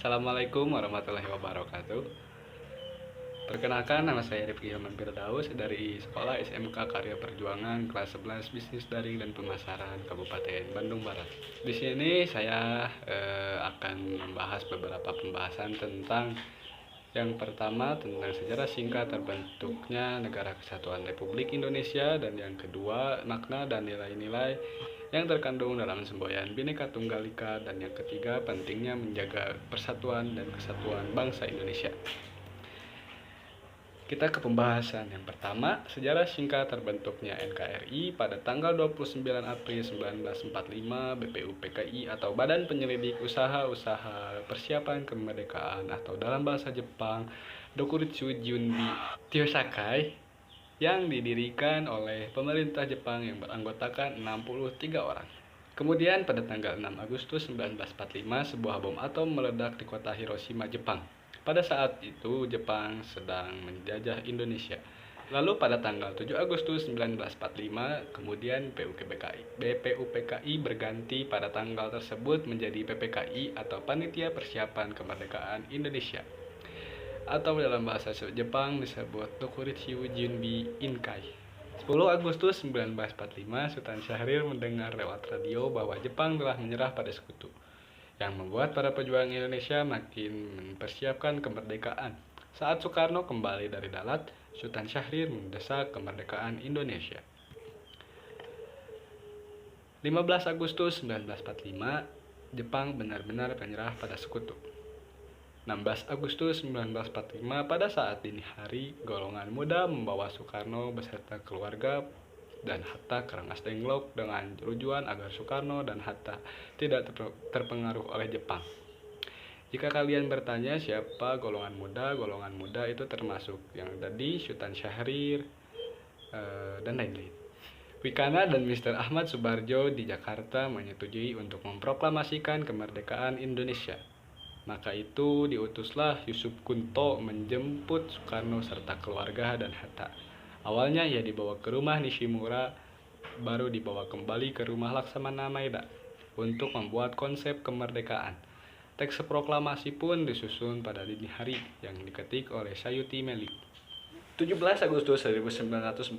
Assalamualaikum warahmatullahi wabarakatuh. Perkenalkan, nama saya Rifki Hilman Firdaus dari Sekolah SMK Karya Perjuangan kelas 11 Bisnis Daring dan Pemasaran Kabupaten Bandung Barat. Di sini saya akan membahas beberapa pembahasan tentang yang pertama tentang sejarah singkat terbentuknya Negara Kesatuan Republik Indonesia, dan yang kedua makna dan nilai-nilai yang terkandung dalam semboyan Bhinneka Tunggal Ika, dan yang ketiga pentingnya menjaga persatuan dan kesatuan bangsa Indonesia. Kita ke pembahasan. Yang pertama, sejarah singkat terbentuknya NKRI pada tanggal 29 April 1945. BPUPKI atau Badan Penyelidik Usaha-Usaha Persiapan Kemerdekaan atau dalam bahasa Jepang Dokuritsu Junbi Tyosakai, yang didirikan oleh pemerintah Jepang yang beranggotakan 63 orang. Kemudian pada tanggal 6 Agustus 1945, sebuah bom atom meledak di kota Hiroshima, Jepang. Pada saat itu Jepang sedang menjajah Indonesia. Lalu pada tanggal 7 Agustus 1945, kemudian BPUPKI berganti pada tanggal tersebut menjadi PPKI atau Panitia Persiapan Kemerdekaan Indonesia, atau dalam bahasa Jepang disebut Dokuritsu Junbi Inkai. 10 Agustus 1945, Sultan Syahrir mendengar lewat radio bahwa Jepang telah menyerah pada sekutu, yang membuat para pejuang Indonesia makin mempersiapkan kemerdekaan. Saat Soekarno kembali dari Dalat, Sultan Syahrir mendesak kemerdekaan Indonesia. 15 Agustus 1945, Jepang benar-benar menyerah pada sekutu. 16 Agustus 1945, pada saat dini hari, golongan muda membawa Soekarno beserta keluarga dan Hatta ke Rengas Dengklok dengan tujuan agar Soekarno dan Hatta tidak terpengaruh oleh Jepang. Jika kalian bertanya siapa golongan muda itu termasuk yang tadi Sultan Syahrir dan lain-lain. Wikana dan Mr. Ahmad Subarjo di Jakarta menyetujui untuk memproklamasikan kemerdekaan Indonesia. Maka itu diutuslah Yusuf Kunto menjemput Soekarno serta keluarga dan Hatta. Awalnya ia dibawa ke rumah Nishimura, baru dibawa kembali ke rumah Laksamana Maeda untuk membuat konsep kemerdekaan. Teks proklamasi pun disusun pada dini hari yang diketik oleh Sayuti Melik. 17 Agustus 1945,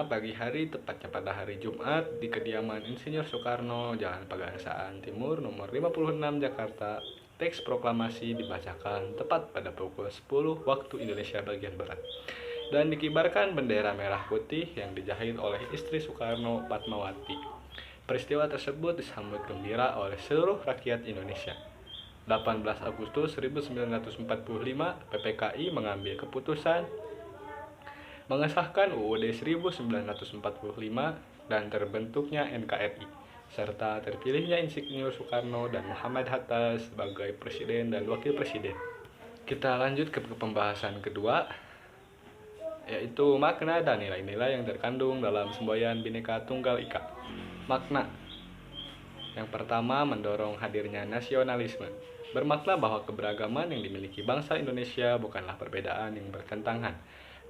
pagi hari, tepatnya pada hari Jumat, di kediaman Insinyur Soekarno, Jalan Pegangsaan Timur, nomor 56, Jakarta, teks proklamasi dibacakan tepat pada pukul 10 waktu Indonesia bagian Barat, dan dikibarkan bendera merah putih yang dijahit oleh istri Soekarno, Padmawati. Peristiwa tersebut disambut gembira oleh seluruh rakyat Indonesia. 18 Agustus 1945, PPKI mengambil keputusan mengesahkan UUD 1945 dan terbentuknya NKRI, serta terpilihnya Insinyur Soekarno dan Muhammad Hatta sebagai presiden dan wakil presiden. Kita lanjut ke pembahasan kedua, yaitu makna dan nilai-nilai yang terkandung dalam semboyan Bhinneka Tunggal Ika. Makna yang pertama, mendorong hadirnya nasionalisme. Bermakna bahwa keberagaman yang dimiliki bangsa Indonesia bukanlah perbedaan yang bertentangan,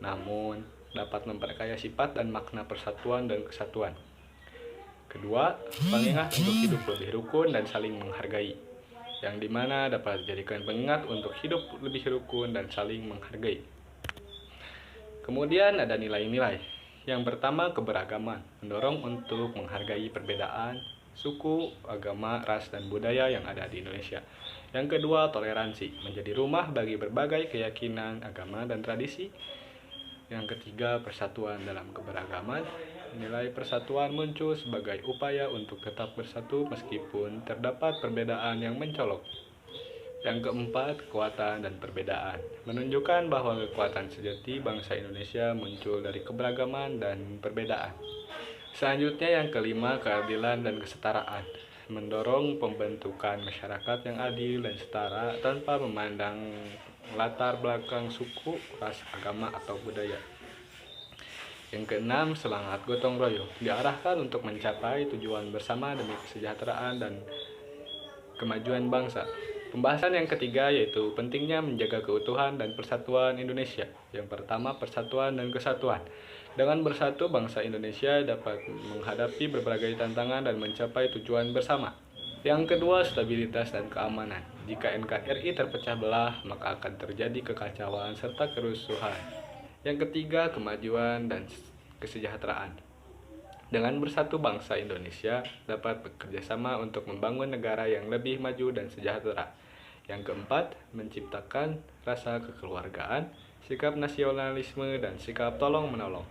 namun dapat memperkaya sifat dan makna persatuan dan kesatuan. Kedua, pengingat untuk hidup lebih rukun dan saling menghargai, yang dimana dapat dijadikan pengingat untuk hidup lebih rukun dan saling menghargai. Kemudian ada nilai-nilai. Yang pertama, keberagaman, mendorong untuk menghargai perbedaan suku, agama, ras, dan budaya yang ada di Indonesia. Yang kedua, toleransi, menjadi rumah bagi berbagai keyakinan, agama, dan tradisi. Yang ketiga, persatuan dalam keberagaman. Nilai persatuan muncul sebagai upaya untuk tetap bersatu meskipun terdapat perbedaan yang mencolok. Yang keempat, kekuatan dan perbedaan, menunjukkan bahwa kekuatan sejati bangsa Indonesia muncul dari keberagaman dan perbedaan. Selanjutnya yang kelima, keadilan dan kesetaraan, mendorong pembentukan masyarakat yang adil dan setara tanpa memandang latar belakang suku, ras, agama, atau budaya. Yang keenam, semangat gotong royong, diarahkan untuk mencapai tujuan bersama demi kesejahteraan dan kemajuan bangsa. Pembahasan yang ketiga yaitu pentingnya menjaga keutuhan dan persatuan Indonesia. Yang pertama, persatuan dan kesatuan. Dengan bersatu, bangsa Indonesia dapat menghadapi berbagai tantangan dan mencapai tujuan bersama. Yang kedua, stabilitas dan keamanan. Jika NKRI terpecah belah, maka akan terjadi kekacauan serta kerusuhan. Yang ketiga, kemajuan dan kesejahteraan. Dengan bersatu, bangsa Indonesia dapat bekerja sama untuk membangun negara yang lebih maju dan sejahtera. Yang keempat, menciptakan rasa kekeluargaan, sikap nasionalisme, dan sikap tolong-menolong.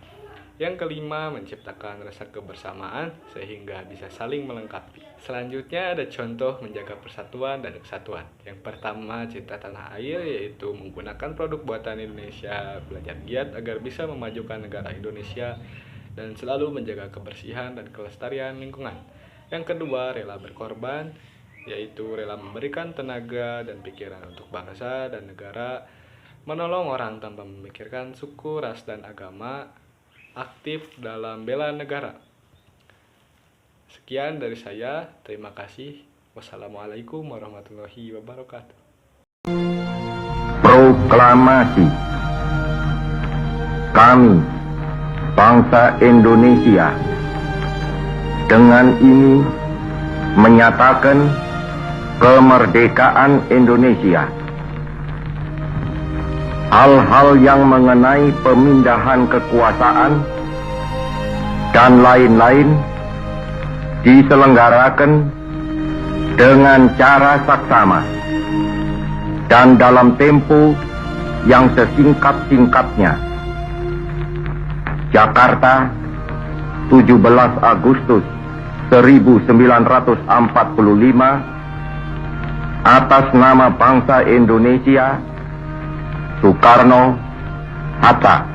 Yang kelima, menciptakan rasa kebersamaan sehingga bisa saling melengkapi. Selanjutnya ada contoh menjaga persatuan dan kesatuan. Yang pertama, cinta tanah air, yaitu menggunakan produk buatan Indonesia, belajar giat agar bisa memajukan negara Indonesia, dan selalu menjaga kebersihan dan kelestarian lingkungan. Yang kedua, rela berkorban, yaitu rela memberikan tenaga dan pikiran untuk bangsa dan negara, menolong orang tanpa memikirkan suku, ras, dan agama, aktif dalam bela negara. Sekian dari saya, terima kasih. Wassalamualaikum warahmatullahi wabarakatuh. Proklamasi. Kami, bangsa Indonesia, dengan ini menyatakan kemerdekaan Indonesia. Hal-hal yang mengenai pemindahan kekuasaan dan lain-lain diselenggarakan dengan cara saksama dan dalam tempo yang sesingkat-singkatnya. Jakarta, 17 Agustus 1945, atas nama bangsa Indonesia, Soekarno, Hatta.